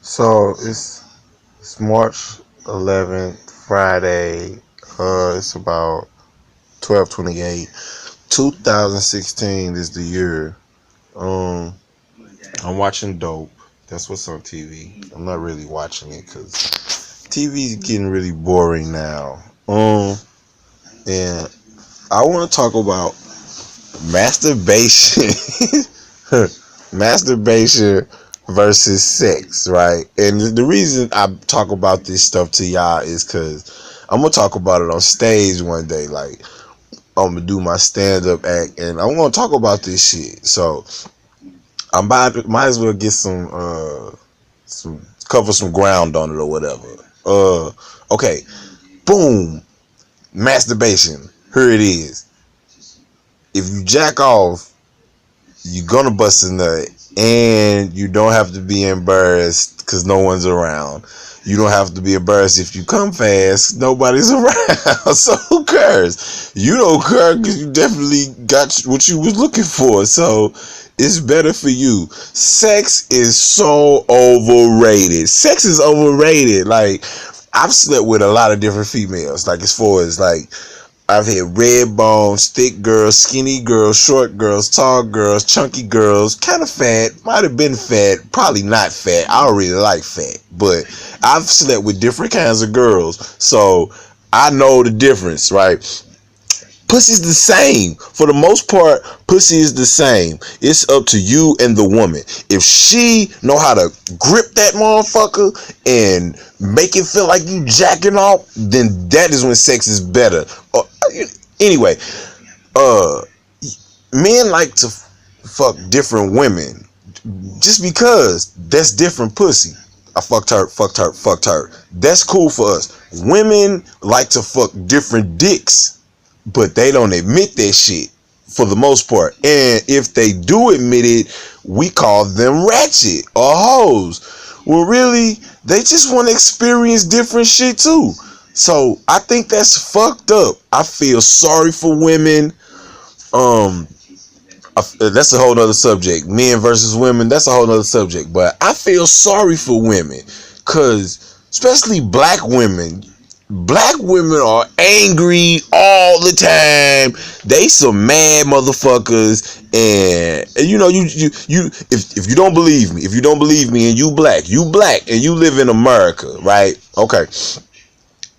So it's March 11th, Friday. It's about 12:28. 2016 is the year. Um, I'm watching Dope. That's what's on TV. I'm not really watching it because TV's getting really boring now. And I want to talk about masturbation. Masturbation versus sex, right? And the reason I talk about this stuff to y'all is because I'm gonna talk about it on stage one day. Like, I'm gonna do my stand-up act, and I'm gonna talk about this shit. So might as well get some cover some ground on it or whatever. Okay, boom, masturbation. Here it is. If you jack off, you're gonna bust a nut, and you don't have to be embarrassed because no one's around. You don't have to be embarrassed if you come fast. Nobody's around. So who cares? You don't care because you definitely got what you was looking for. So it's better for you. Sex is so overrated. Sex is overrated. Like, I've slept with a lot of different females. Like, as far as like, I've had red bones, thick girls, skinny girls, short girls, tall girls, chunky girls, kind of fat, might have been fat, probably not fat. I don't really like fat, but I've slept with different kinds of girls, so I know the difference, right? Pussy's the same. For the most part, pussy is the same. It's up to you and the woman. If she know how to grip that motherfucker and make it feel like you jacking off, then that is when sex is better. Anyway, men like to fuck different women just because that's different pussy. I fucked her, fucked her, fucked her. That's cool for us. Women like to fuck different dicks, but they don't admit that shit for the most part. And if they do admit it, we call them ratchet or hoes. Well, really, they just want to experience different shit too. So I think that's fucked up. I feel sorry for women. That's a whole nother subject. Men versus women, that's a whole nother subject. But I feel sorry for women, cause especially black women. Black women are angry all the time. They some mad motherfuckers, and you know, you if you don't believe me, and you black, and you live in America, right? Okay.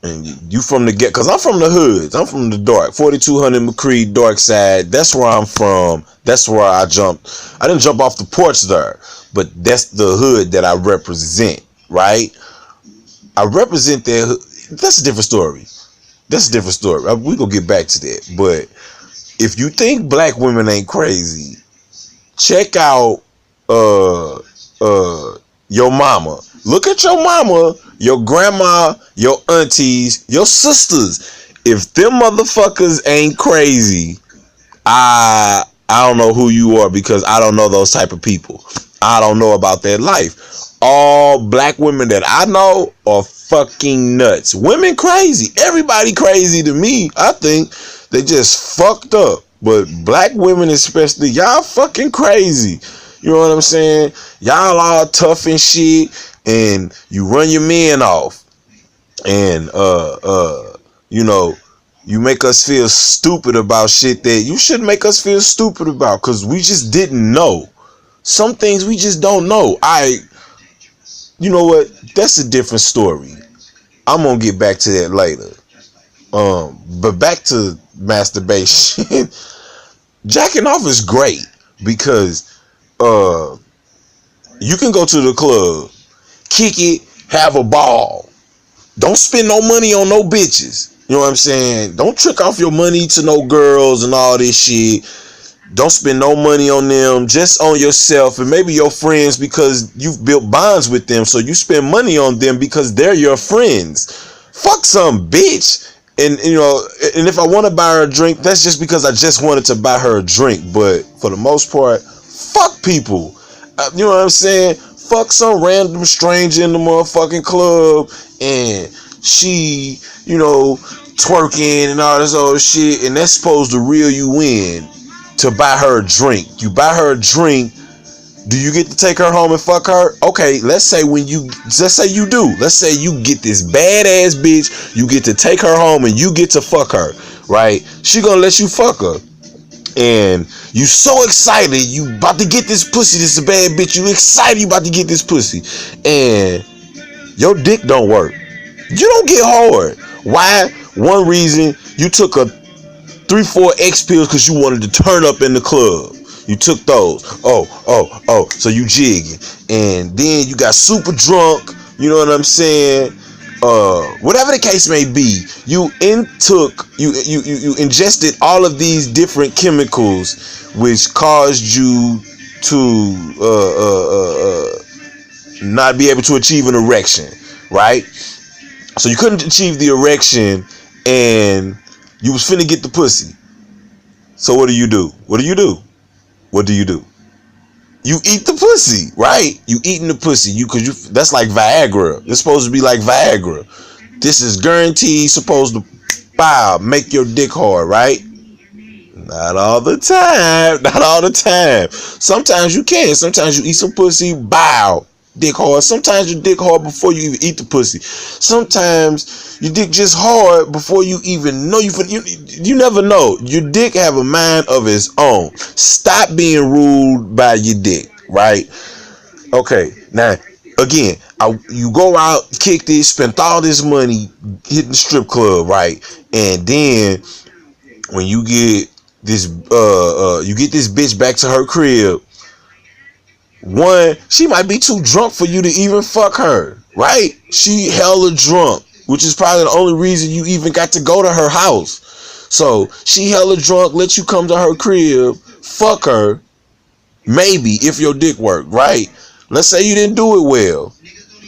And you from the cause I'm from the hoods. I'm from the dark, 4200 McCree, dark side. That's where I'm from. That's where I jumped. I didn't jump off the porch there, but that's the hood that I represent, right? I represent that. That's a different story. We gonna get back to that. But if you think black women ain't crazy, check out your mama. Look at your mama, your grandma, your aunties, your sisters. If them motherfuckers ain't crazy, I don't know who you are, because I don't know those type of people. I don't know about their life. All black women that I know are fucking nuts. Women crazy. Everybody crazy to me. I think they just fucked up. But black women especially, y'all fucking crazy. You know what I'm saying? Y'all all tough and shit, and you run your men off. And you know, you make us feel stupid about shit that you shouldn't make us feel stupid about, because we just didn't know. Some things we just don't know. You know what? That's a different story. I'm gonna get back to that later. But back to masturbation. Jacking off is great because you can go to the club, kick it, have a ball. Don't spend no money on no bitches. You know what I'm saying? Don't trick off your money to no girls and all this shit. Don't spend no money on them, just on yourself and maybe your friends, because you've built bonds with them. So you spend money on them because they're your friends. Fuck some bitch. And you know, and if I want to buy her a drink, that's just because I just wanted to buy her a drink. But for the most part, fuck people. You know what I'm saying? Fuck some random stranger in the motherfucking club, and she, you know, twerking and all this old shit, and that's supposed to reel you in to buy her a drink. You buy her a drink Do you get to take her home and fuck her? Okay, let's say you do. Let's say you get this badass bitch, you get to take her home and you get to fuck her, right? She gonna let you fuck her. And you so excited, you about to get this pussy, this is a bad bitch, you excited you about to get this pussy. And your dick don't work. You don't get hard. Why? One reason, you took a 3-4 X pills because you wanted to turn up in the club. You took those. So you jigging. And then you got super drunk. You know what I'm saying? Whatever the case may be, you ingested all of these different chemicals which caused you to not be able to achieve an erection, right? So you couldn't achieve the erection and you was finna get the pussy. So what do you do? What do you do? What do you do? You eat the pussy, right? You eating the pussy. That's like Viagra. It's supposed to be like Viagra. This is guaranteed supposed to make your dick hard, right? Not all the time. Not all the time. Sometimes you can. Sometimes you eat some pussy, dick hard. Sometimes your dick hard before you even eat the pussy. Sometimes your dick just hard before you even know you never know. Your dick have a mind of its own. Stop being ruled by your dick, right? Okay, now again, you go out, kick this, spent all this money hitting the strip club, right? And then when you get this bitch back to her crib, one, she might be too drunk for you to even fuck her, right? She hella drunk, which is probably the only reason you even got to go to her house. So she hella drunk, let you come to her crib, fuck her, maybe if your dick worked, right? Let's say you didn't do it well.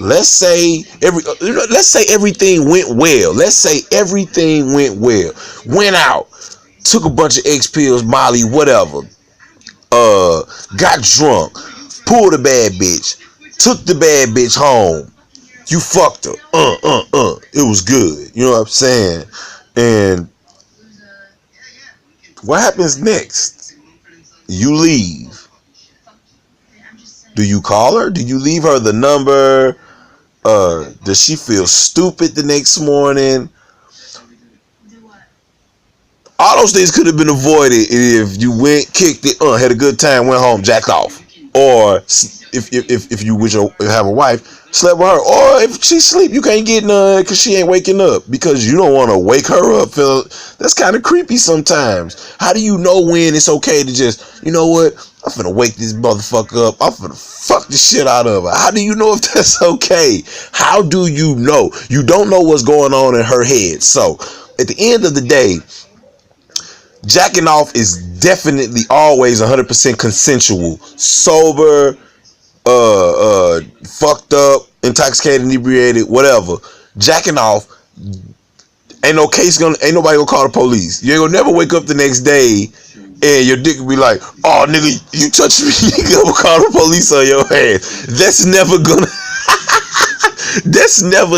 Let's say everything went well. Let's say everything went well. Went out, took a bunch of X pills, Molly, whatever. Got drunk. Pulled a bad bitch. Took the bad bitch home. You fucked her. It was good. You know what I'm saying? And what happens next? You leave. Do you call her? Do you leave her the number? Does she feel stupid the next morning? All those things could have been avoided if you went, kicked it, had a good time, went home, jacked off. Or if you have a wife, slept with her. Or if she sleep, you can't get none because she ain't waking up. Because you don't want to wake her up. That's kind of creepy sometimes. How do you know when it's okay to just, you know what? I'm finna wake this motherfucker up. I'm finna fuck the shit out of her. How do you know if that's okay? How do you know? You don't know what's going on in her head. So at the end of the day, jacking off is definitely always 100% consensual. Sober, fucked up, intoxicated, inebriated, whatever. Jacking off, ain't nobody gonna call the police. You ain't gonna never wake up the next day and your dick will be like, oh nigga, you touched me, you gonna call the police on your head. That's never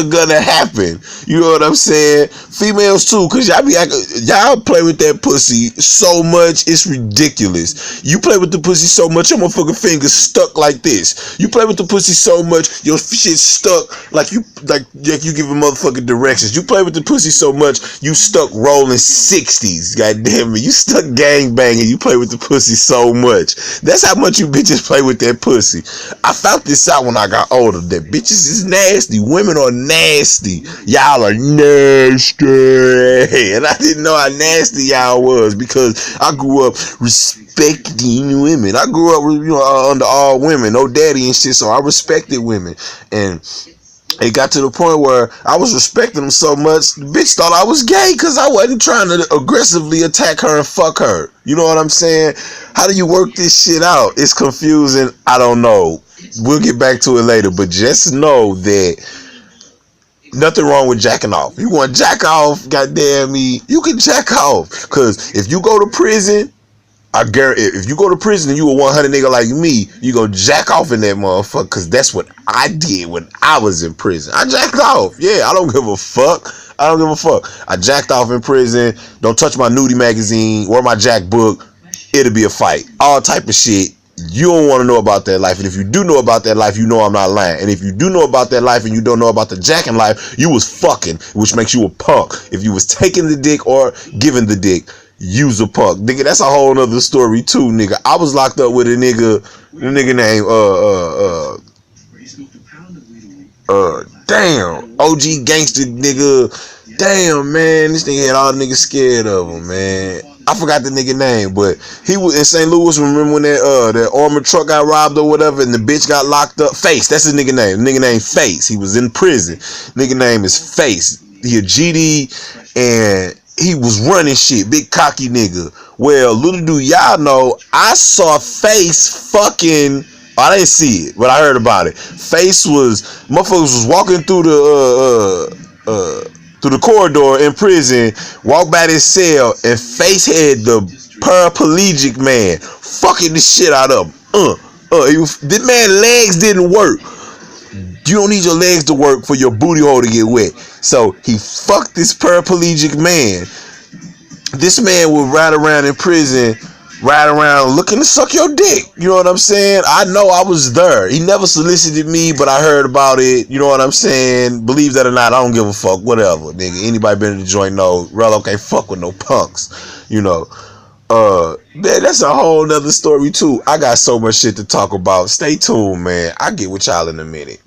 gonna happen. You know what I'm saying? Females too, cause y'all play with that pussy so much, it's ridiculous. You play with the pussy so much, your motherfucking fingers stuck like this. You play with the pussy so much, your shit stuck like you giving motherfucking directions. You play with the pussy so much, you stuck rolling 60s. God damn it, you stuck gang banging. You play with the pussy so much. That's how much you bitches play with that pussy. I found this out when I got older. That bitches is nasty. Women are nasty. Y'all are nasty. And I didn't know how nasty y'all was because I grew up respecting women. I grew up, under all women, no daddy and shit, so I respected women. And it got to the point where I was respecting them so much, the bitch thought I was gay because I wasn't trying to aggressively attack her and fuck her. You know what I'm saying? How do you work this shit out? It's confusing. I don't know. We'll get back to it later, but just know that nothing wrong with jacking off. You want to jack off, goddamn me, you can jack off. Because if you go to prison, I guarantee, if you go to prison and you a 100 nigga like me, you go jack off in that motherfucker. Because that's what I did when I was in prison. I jacked off. Yeah, I don't give a fuck. I don't give a fuck. I jacked off in prison. Don't touch my nudie magazine or my jack book. It'll be a fight. All type of shit. You don't want to know about that life. And if you do know about that life, you know I'm not lying. And if you do know about that life and you don't know about the jacking life, you was fucking, which makes you a punk. If you was taking the dick or giving the dick, you's a punk. Nigga, that's a whole nother story too, nigga. I was locked up with a nigga named damn, OG gangster nigga. Damn, man, this nigga had all the niggas scared of him, man. I forgot the nigga name, but he was in St. Louis. Remember when that armored truck got robbed or whatever, and the bitch got locked up? Face, that's his nigga name. Nigga named Face. He was in prison. Nigga name is Face. He a GD, and he was running shit. Big cocky nigga. Well, little do y'all know, I saw Face fucking. I didn't see it, but I heard about it. Face was motherfuckers was walking through the corridor in prison, walked by this cell, and Face had the paraplegic man fucking the shit out of him. This man legs didn't work. You don't need your legs to work for your booty hole to get wet. So he fucked this paraplegic man. This man would ride around in prison, ride around looking to suck your dick. You know what I'm saying? I know I was there. He never solicited me, but I heard about it. You know what I'm saying? Believe that or not, I don't give a fuck. Whatever, nigga. Anybody been in the joint know Rello can't fuck with no punks. You know. Man, that's a whole nother story too. I got so much shit to talk about. Stay tuned, man. I'll get with y'all in a minute.